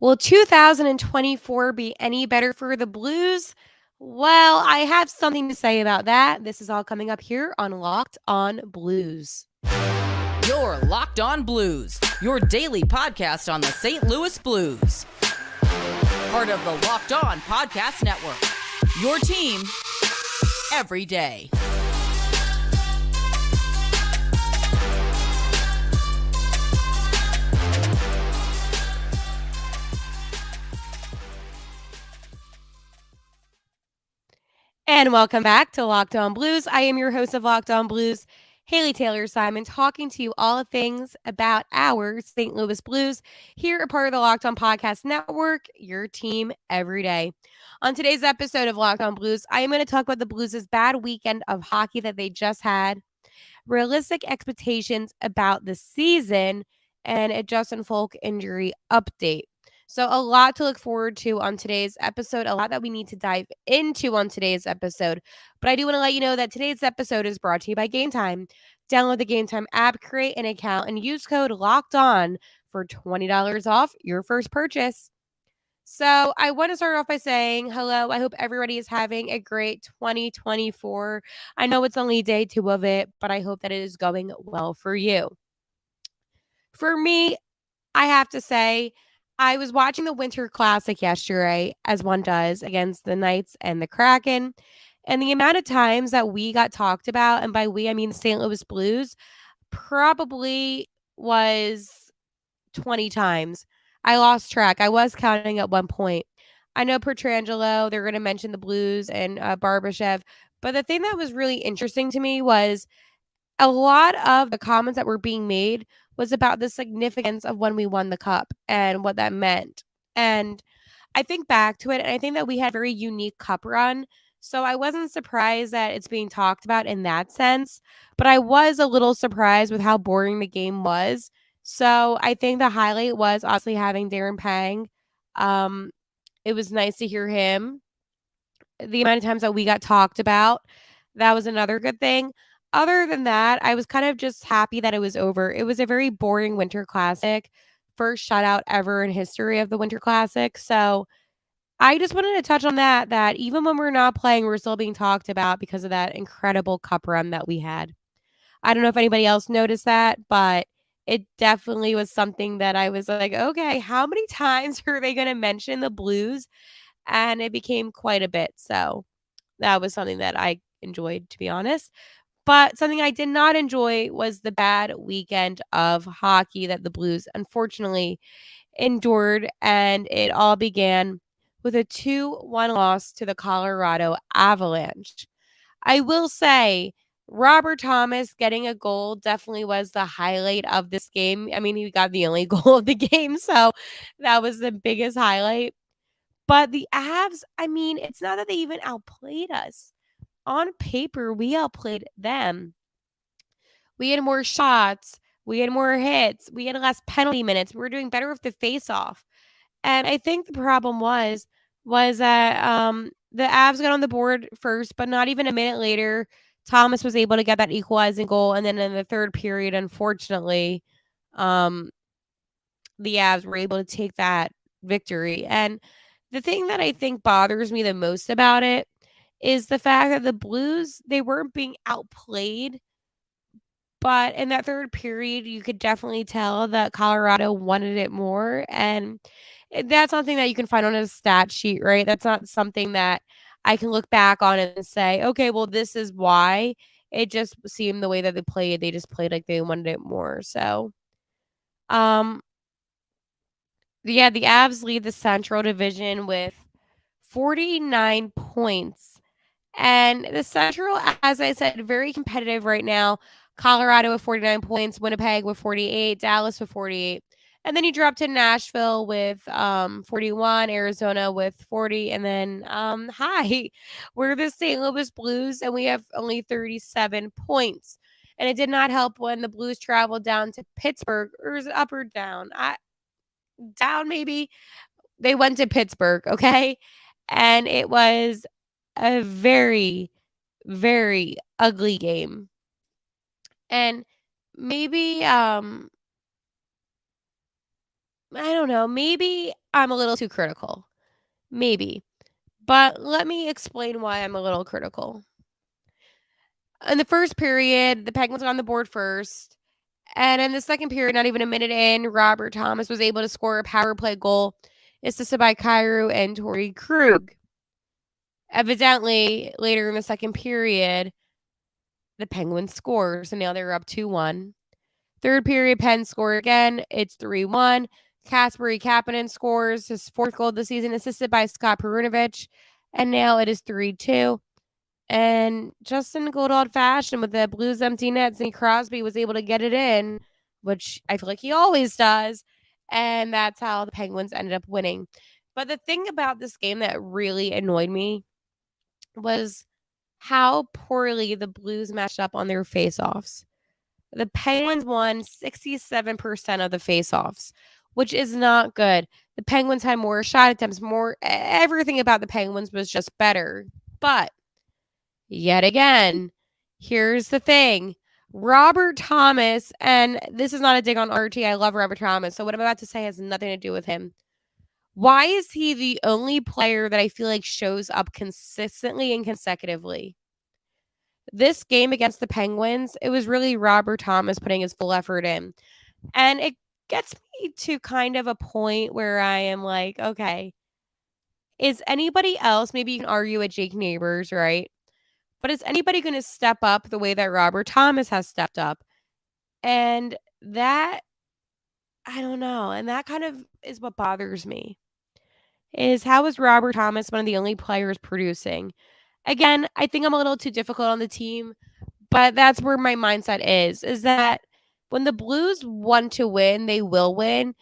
Will 2024 be any better for the Blues? Well, I have something to say about that. This is all coming up here on Locked On Blues. You're Locked On Blues, your daily podcast on the St. Louis Blues. Part of the Locked On Podcast Network, your team every day. And welcome back to Locked On Blues. I am your host of Locked On Blues, Haley Taylor Simon, talking to you all things about our St. Louis Blues here, a part of the Locked On Podcast Network, your team every day. On today's episode of Locked On Blues, I am going to talk about the Blues' bad weekend of hockey that they just had, realistic expectations about the season, and a Justin Faulk injury update. So, a lot to look forward to on today's episode, a lot that we need to dive into on today's episode. But I do want to let you know that today's episode is brought to you by Gametime. Download the Gametime app, create an account, and use code LOCKED ON for $20 off your first purchase. So, I want to start off by saying hello. I hope everybody is having a great 2024. I know it's only day 2 of it, but I hope that it is going well for you. For me, I have to say, I was watching the Winter Classic yesterday, as one does, against the Knights and the Kraken. And the amount of times that we got talked about, and by we, I mean the St. Louis Blues, probably was 20 times. I lost track. I was counting at one point. I know Petrangelo, they're going to mention the Blues and Barbashev. But the thing that was really interesting to me was a lot of the comments that were being made was about the significance of when we won the cup and what that meant. And I think back to it, and I think that we had a very unique cup run. So I wasn't surprised that it's being talked about in that sense, but I was a little surprised with how boring the game was. So I think the highlight was obviously having Darren Pang. Um, it was nice to hear him. The amount of times that we got talked about, that was another good thing. Other than that, I was kind of just happy that it was over. It was a very boring Winter Classic, first shutout ever in history of the Winter Classic. So I just wanted to touch on that even when we're not playing, we're still being talked about because of that incredible cup run that we had. I don't know if anybody else noticed that, but it definitely was something that I was like, okay, how many times are they going to mention the Blues? And it became quite a bit. So that was something that I enjoyed, to be honest. But something I did not enjoy was the bad weekend of hockey that the Blues unfortunately endured. And it all began with a 2-1 loss to the Colorado Avalanche. I will say, Robert Thomas getting a goal definitely was the highlight of this game. I mean, he got the only goal of the game, so that was the biggest highlight. But the Avs, I mean, it's not that they even outplayed us. On paper, we outplayed them. We had more shots. We had more hits. We had less penalty minutes. We were doing better with the face-off. And I think the problem was that the Avs got on the board first, but not even a minute later, Thomas was able to get that equalizing goal. And then in the third period, unfortunately, um, the Avs were able to take that victory. And the thing that I think bothers me the most about it is the fact that the Blues, they weren't being outplayed. But in that third period, you could definitely tell that Colorado wanted it more. And that's something that you can find on a stat sheet, right? That's not something that I can look back on and say, okay, well, this is why. It just seemed the way that they played. They just played like they wanted it more. So, um, yeah, the Avs lead the Central Division with 49 points. And the Central, as I said, very competitive right now. Colorado with 49 points, Winnipeg with 48, Dallas with 48. And then you drop to Nashville with 41, Arizona with 40, and then we're the St. Louis Blues, and we have only 37 points. And it did not help when the Blues traveled down to Pittsburgh, or is it up or down? Down maybe. They went to Pittsburgh, okay? And it was a very, very ugly game. And maybe I don't know, maybe I'm a little too critical. Maybe. But let me explain why I'm a little critical. In the first period, the Penguins got on the board first. And in the second period, not even a minute in, Robert Thomas was able to score a power play goal assisted by Kyrou and Torrey Krug. Evidently, later in the second period, the Penguins score, so now they're up 2-1. Third period, Penn score again. It's 3-1. Kasperi Kapanen scores his fourth goal of the season, assisted by Scott Perunovich. And now it is 3-2. And just in good old fashion with the Blues empty net, Sidney Crosby was able to get it in, which I feel like he always does. And that's how the Penguins ended up winning. But the thing about this game that really annoyed me was how poorly the Blues matched up on their faceoffs. The Penguins won 67% of the faceoffs, which is not good. The Penguins had more shot attempts, more everything about the Penguins was just better. But yet again, here's the thing. Robert Thomas, and this is not a dig on RT. I love Robert Thomas. So what I'm about to say has nothing to do with him. Why is he the only player that I feel like shows up consistently and consecutively? This game against the Penguins, it was really Robert Thomas putting his full effort in. And it gets me to kind of a point where I am like, okay, is anybody else, maybe you can argue at Jake Neighbors, right? But is anybody going to step up the way that Robert Thomas has stepped up? And that, I don't know. And that kind of is what bothers me. Is how is Robert Thomas one of the only players producing? Again, I think I'm a little too difficult on the team, but that's where my mindset is that when the Blues want to win, they will win,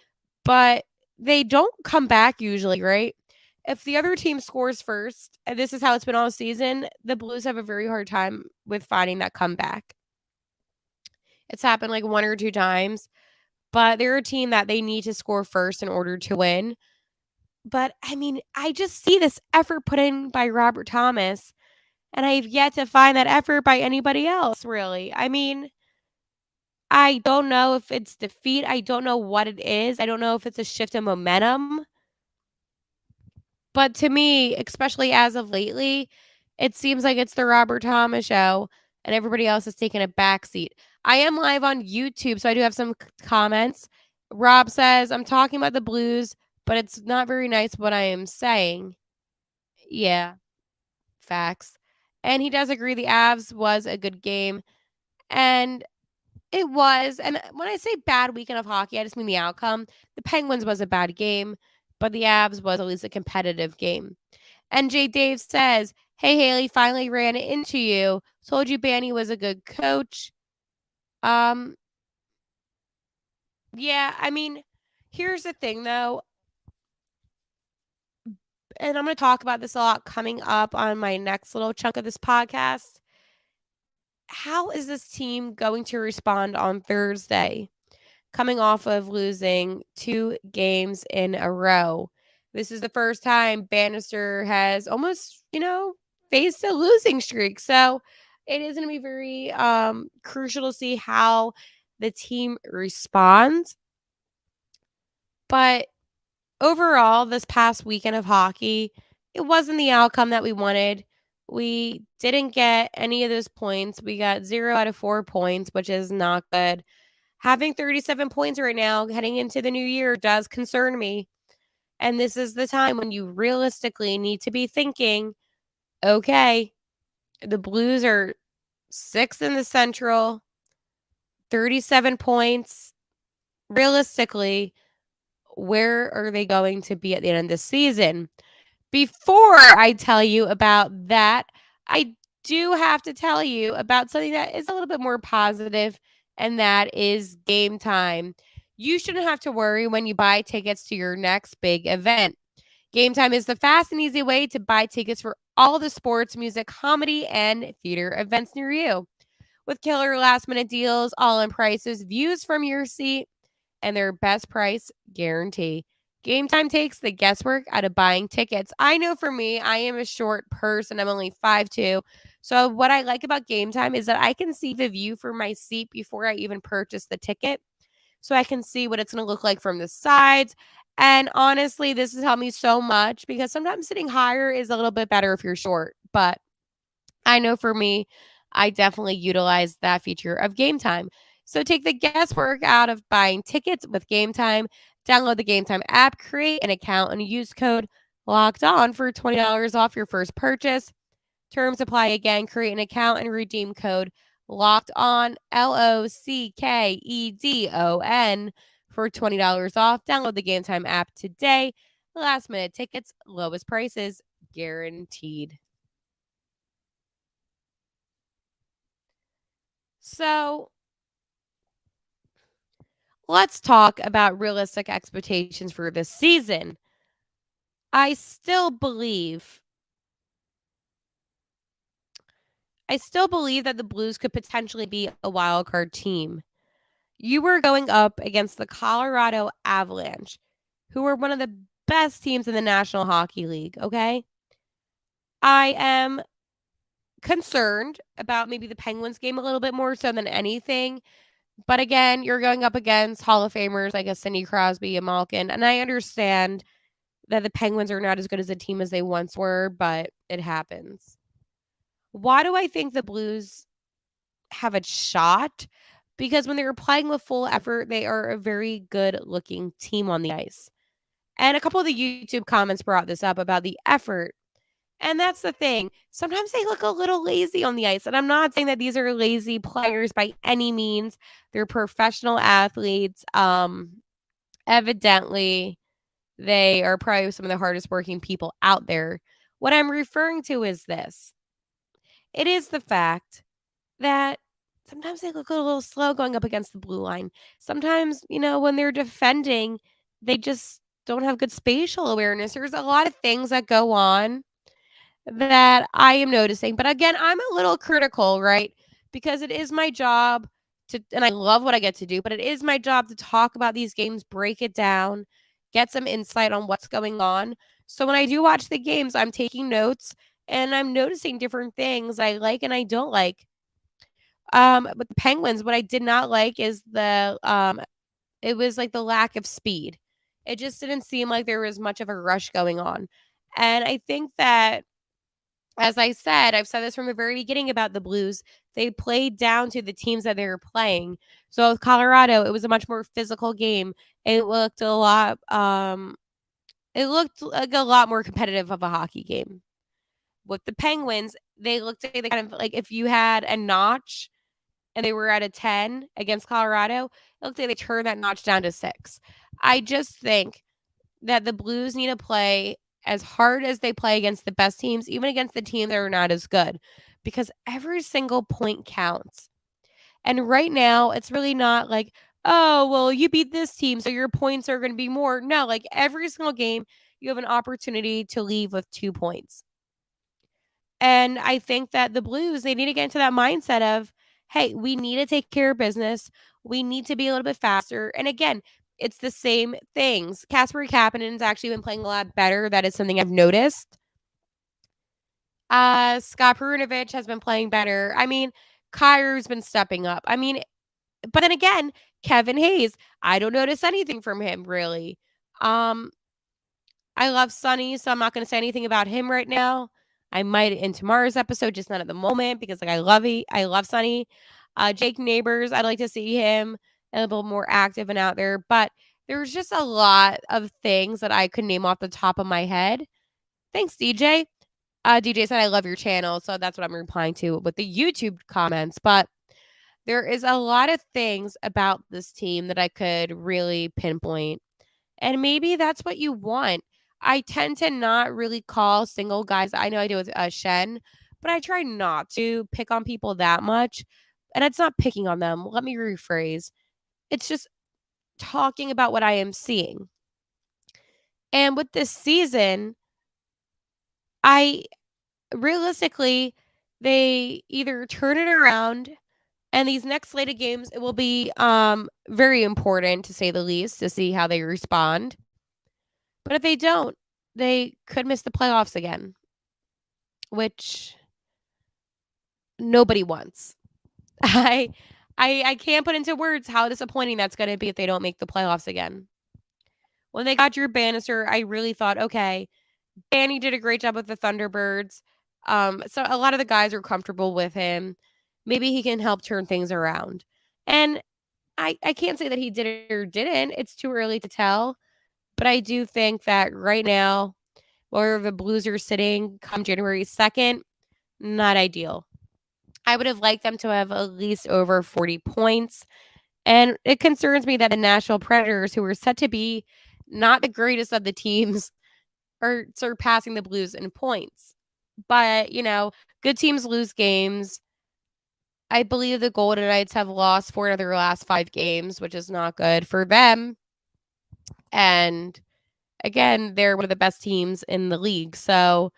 but they don't come back usually, right? If the other team scores first, and this is how it's been all season, the Blues have a very hard time with finding that comeback. It's happened like one or two times, but they're a team that they need to score first in order to win. But I mean, I just see this effort put in by Robert Thomas, and I've yet to find that effort by anybody else, really. I mean, I don't know if it's defeat. I don't know what it is. I don't know if it's a shift in momentum. But to me, especially as of lately, it seems like it's the Robert Thomas show and everybody else is taking a backseat. I am live on YouTube, so I do have some comments. Rob says, I'm talking about the Blues, but it's not very nice what I am saying. Yeah, facts. And he does agree the Avs was a good game. And it was. And when I say bad weekend of hockey, I just mean the outcome. The Penguins was a bad game, but the Avs was at least a competitive game. NJ Dave says, hey, Haley, finally ran into you. Told you Banny was a good coach. Yeah, I mean, here's the thing, though. And I'm going to talk about this a lot coming up on my next little chunk of this podcast. How is this team going to respond on Thursday, coming off of losing 2 games in a row? This is the first time Bannister has almost, faced a losing streak. So it is going to be very crucial to see how the team responds. But overall, this past weekend of hockey, it wasn't the outcome that we wanted. We didn't get any of those points. We got 0 out of 4 points, which is not good. Having 37 points right now heading into the new year does concern me. And this is the time when you realistically need to be thinking, okay, the Blues are 6th in the Central, 37 points. Realistically, where are they going to be at the end of the season? Before I tell you about that, I do have to tell you about something that is a little bit more positive, and that is Gametime. You shouldn't have to worry when you buy tickets to your next big event. Gametime is the fast and easy way to buy tickets for all the sports, music, comedy, and theater events near you. With killer last-minute deals, all-in prices, views from your seat, and their best price guarantee. Gametime takes the guesswork out of buying tickets. I know for me, I am a short person. I'm only 5'2". So what I like about Gametime is that I can see the view from my seat before I even purchase the ticket. so I can see what it's going to look like from the sides. And honestly, this has helped me so much because sometimes sitting higher is a little bit better if you're short. But I know for me, I definitely utilize that feature of Gametime. So take the guesswork out of buying tickets with Gametime. Download the Gametime app, create an account, and use code Locked On for $20 off your first purchase. Terms apply again. Create an account and redeem code Locked On LOCKEDON for $20 off. Download the Gametime app today. Last minute tickets, lowest prices guaranteed. So let's talk about realistic expectations for this season. I still believe that the Blues could potentially be a wild card team. You were going up against the Colorado Avalanche, who are one of the best teams in the National Hockey League, okay? I am concerned about maybe the Penguins game a little bit more so than anything. But again, you're going up against Hall of Famers like a Sidney Crosby and Malkin. And I understand that the Penguins are not as good as a team as they once were, but it happens. Why do I think the Blues have a shot? Because when they were playing with full effort, they are a very good looking team on the ice. And a couple of the YouTube comments brought this up about the effort. And that's the thing. Sometimes they look a little lazy on the ice. And I'm not saying that these are lazy players by any means. They're professional athletes. Evidently, they are probably some of the hardest working people out there. What I'm referring to is this. It is the fact that sometimes they look a little slow going up against the blue line. Sometimes, when they're defending, they just don't have good spatial awareness. There's a lot of things that go on that I am noticing. But again, I'm a little critical, right? Because it is my job and I love what I get to do, but it is my job to talk about these games, break it down, get some insight on what's going on. So when I do watch the games, I'm taking notes and I'm noticing different things I like and I don't like. With the Penguins, what I did not like is it was like the lack of speed. It just didn't seem like there was much of a rush going on. And I think that, as I said, I've said this from the very beginning about the Blues, they played down to the teams that they were playing. So with Colorado, it was a much more physical game. It looked like a lot more competitive of a hockey game. With the Penguins, they looked like they kind of like if you had a notch and they were at a 10 against Colorado, it looked like they turned that notch down to 6. I just think that the Blues need to play as hard as they play against the best teams, even against the teams that are not as good, because every single point counts. And right now, it's really not like, oh, well, you beat this team, so your points are going to be more. No, like every single game, you have an opportunity to leave with 2 points. And I think that the Blues, they need to get into that mindset of, hey, we need to take care of business. We need to be a little bit faster. And again, it's the same things. Kasper Kapanen's actually been playing a lot better. That is something I've noticed. Scott Perunovich has been playing better. I mean, Kyer's been stepping up. I mean, but then again, Kevin Hayes, I don't notice anything from him really. I love Sonny, so I'm not going to say anything about him right now. I might in tomorrow's episode, just not at the moment because I love Sonny. Jake Neighbors, I'd like to see him a little more active and out there, but there's just a lot of things that I could name off the top of my head. Thanks, DJ. DJ said, I love your channel. So that's what I'm replying to with the YouTube comments. But there is a lot of things about this team that I could really pinpoint. And maybe that's what you want. I tend to not really call single guys. I know I do with Shen, but I try not to pick on people that much. And it's not picking on them. Let me rephrase. It's just talking about what I am seeing. And with this season, realistically, they either turn it around, and these next slate of games, it will be very important, to say the least, to see how they respond. But if they don't, they could miss the playoffs again, which nobody wants. I I can't put into words how disappointing that's going to be if they don't make the playoffs again. When they got Drew Bannister, I really thought, okay, Danny did a great job with the Thunderbirds. So a lot of the guys are comfortable with him. Maybe he can help turn things around. And I can't say that he did it or didn't. It's too early to tell. But I do think that right now, where the Blues are sitting come January 2nd, not ideal. I would have liked them to have at least over 40 points. And it concerns me that the Nashville Predators, who are set to be not the greatest of the teams, are surpassing the Blues in points. But, good teams lose games. I believe the Golden Knights have lost 4 of their last 5 games, which is not good for them. And again, they're one of the best teams in the league. So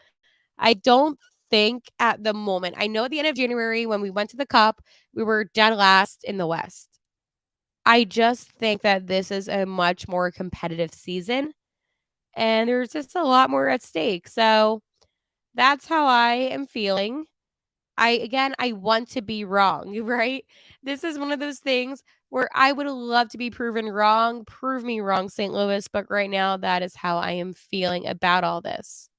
I don't think at the moment, I know at the end of January when we went to the Cup, we were dead last in the West. I just think that this is a much more competitive season and there's just a lot more at stake. So that's how I am feeling. I want to be wrong, right? This is one of those things where I would love to be proven wrong. Prove me wrong, St. Louis. But right now, that is how I am feeling about all this.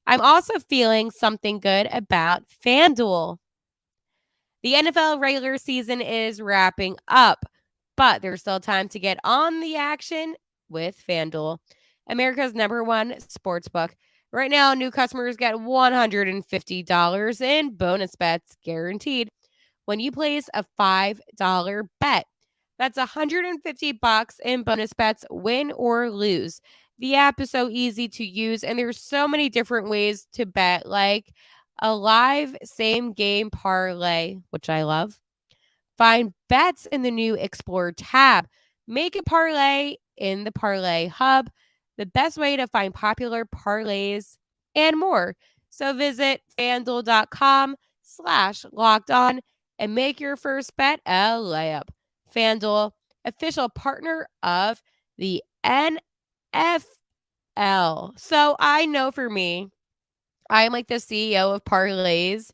I'm also feeling something good about FanDuel. The NFL regular season is wrapping up, but there's still time to get on the action with FanDuel, America's #1 sportsbook. Right now, new customers get $150 in bonus bets guaranteed when you place a $5 bet. That's $150 in bonus bets, win or lose. The app is so easy to use, and there's so many different ways to bet, like a live same game parlay, which I love. Find bets in the new Explore tab. Make a parlay in the Parlay Hub, the best way to find popular parlays and more. So visit fanduel.com/locked on and make your first bet a layup. FanDuel, official partner of the NFL. So I know for me, I'm like the CEO of parlays.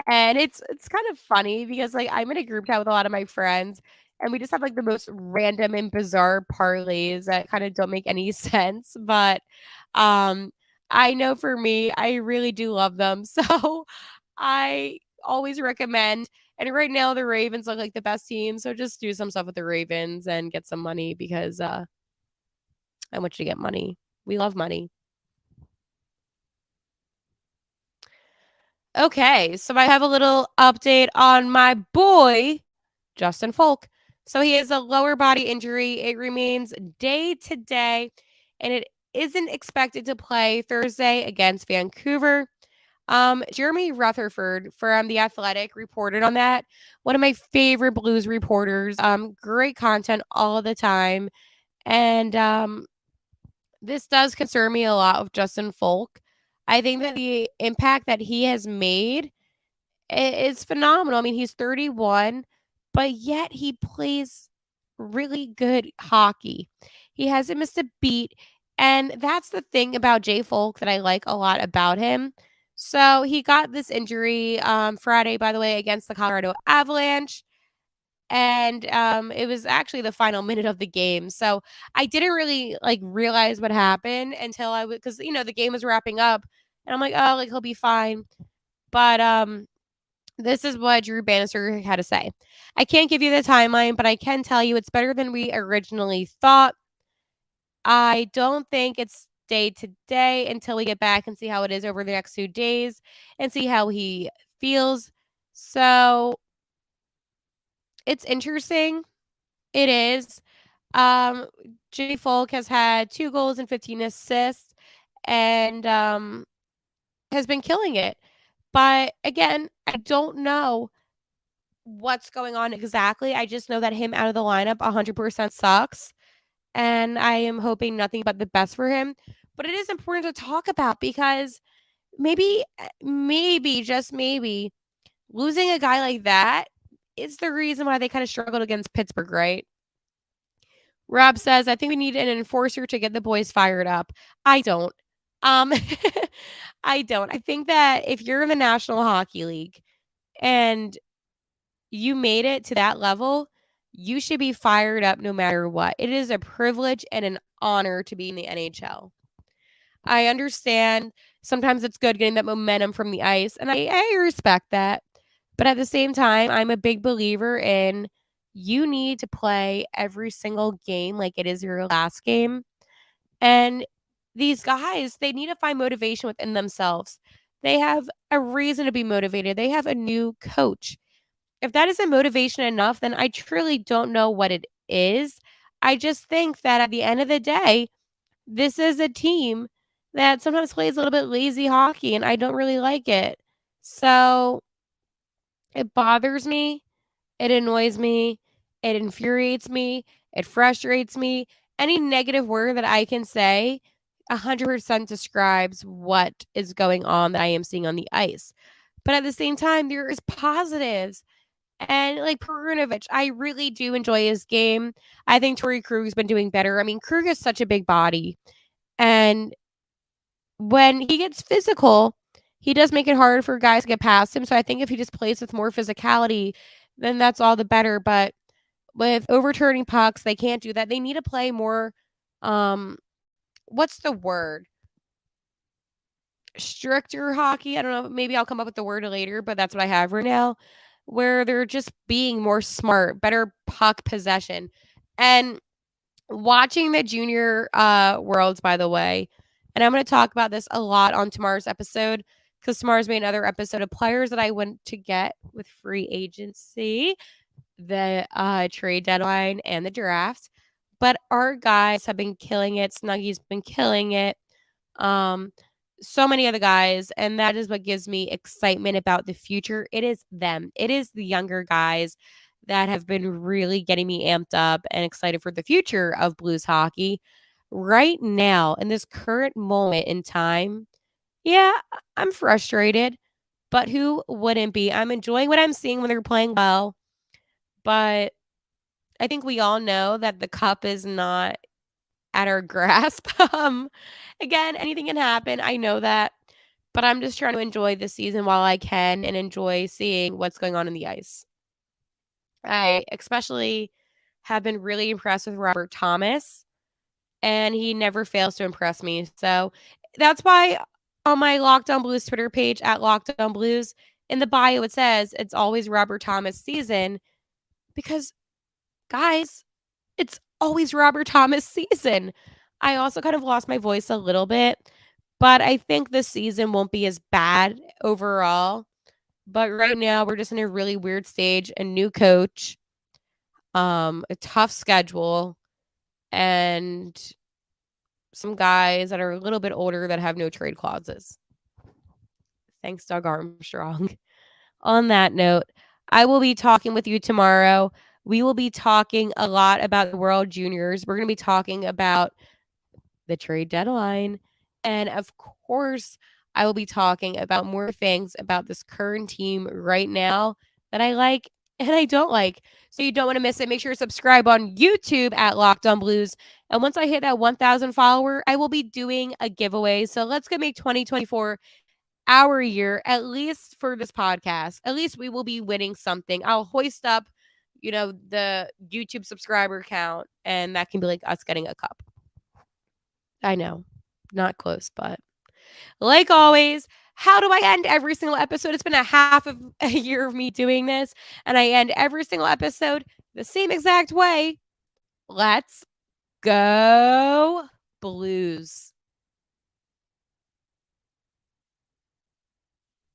And it's kind of funny because, like, I'm in a group chat with a lot of my friends, and we just have, like, the most random and bizarre parlays that kinda don't make any sense, but, um, I know for me, I really do love them, so I always recommend and right now, the Ravens look like the best team, so just do some stuff with the Ravens and get some money because, I want you to get money. We love money. Okay, so I have a little update on my boy, Justin Faulk. So he has a lower body injury. It remains day to day, and it isn't expected to play Thursday against Vancouver. Jeremy Rutherford from The Athletic reported on that. One of my favorite Blues reporters. Great content all the time. And this does concern me a lot with Justin Faulk. I think that the impact that he has made is phenomenal. I mean, he's 31, but yet he plays really good hockey. He hasn't missed a beat, and that's the thing about Jay Folk that I like a lot about him. So he got this injury Friday, by the way, against the Colorado Avalanche. And it was actually the final minute of the game. So I didn't really like realize what happened until I would because the game was wrapping up and I'm like, oh, like he'll be fine. But this is what Drew Bannister had to say. I can't give you the timeline, but I can tell you it's better than we originally thought. I don't think it's day to day until we get back and see how it is over the next 2 days and see how he feels. So it's interesting. It is. Um, Jay Folk has had 2 goals and 15 assists and has been killing it. But again, I don't know what's going on exactly. I just know that him out of the lineup 100% sucks. And I am hoping nothing but the best for him. But it is important to talk about because maybe, just maybe, losing a guy like that is the reason why they kind of struggled against Pittsburgh, right? Rob says, I think we need an enforcer to get the boys fired up. I don't. Um, I don't. I think that if you're in the National Hockey League and you made it to that level, you should be fired up no matter what. It is a privilege and an honor to be in the NHL. I understand sometimes it's good getting that momentum from the ice, and I respect that. But at the same time, I'm a big believer in you need to play every single game like it is your last game. And these guys, they need to find motivation within themselves. They have a reason to be motivated. They have a new coach. If that isn't motivation enough, then I truly don't know what it is. I just think that at the end of the day, this is a team that sometimes plays a little bit lazy hockey, and I don't really like it. So it bothers me. It annoys me. It infuriates me. It frustrates me. Any negative word that I can say 100% describes what is going on that I am seeing on the ice. But at the same time, there is positives. And like Perunovic, I really do enjoy his game. I think Torrey Krug's been doing better. I mean, Krug is such a big body. And when he gets physical, he does make it hard for guys to get past him. So I think if he just plays with more physicality, then that's all the better. But with overturning pucks, they can't do that. They need to play more what's the word? Stricter hockey. I don't know. Maybe I'll come up with the word later, but that's what I have right now. Where they're just being more smart, better puck possession. And watching the junior worlds, by the way, and I'm going to talk about this a lot on tomorrow's episode because tomorrow's made another episode of players that I went to get with free agency, the trade deadline, and the draft. But our guys have been killing it. Snuggy's been killing it. Um, so many other guys, and that is what gives me excitement about the future. It is them. It is the younger guys that have been really getting me amped up and excited for the future of Blues hockey. Right now, in this current moment in time, yeah, I'm frustrated, but who wouldn't be? I'm enjoying what I'm seeing when they're playing well, but I think we all know that the cup is not at our grasp. Again, anything can happen. I know that, but I'm just trying to enjoy the season while I can and enjoy seeing what's going on in the ice. I especially have been really impressed with Robert Thomas, and he never fails to impress me. So that's why on my Locked On Blues Twitter page at Locked On Blues, in the bio it says it's always Robert Thomas season because, guys, it's always Robert Thomas season. I also kind of lost my voice a little bit, but I think this season won't be as bad overall. But right now we're just in a really weird stage, a new coach, a tough schedule, and some guys that are a little bit older that have no trade clauses. Thanks, Doug Armstrong. On that note, I will be talking with you tomorrow. We will be talking a lot about the World Juniors. We're going to be talking about the trade deadline. And of course, I will be talking about more things about this current team right now that I like and I don't like. So you don't want to miss it. Make sure to subscribe on YouTube at Locked On Blues. And once I hit that 1,000 follower, I will be doing a giveaway. So let's go make 2024 our year, at least for this podcast. At least we will be winning something. I'll hoist up, the YouTube subscriber count, and that can be like us getting a cup. I know, not close, but like always, how do I end every single episode? It's been a half of a year of me doing this, and I end every single episode the same exact way. Let's go Blues.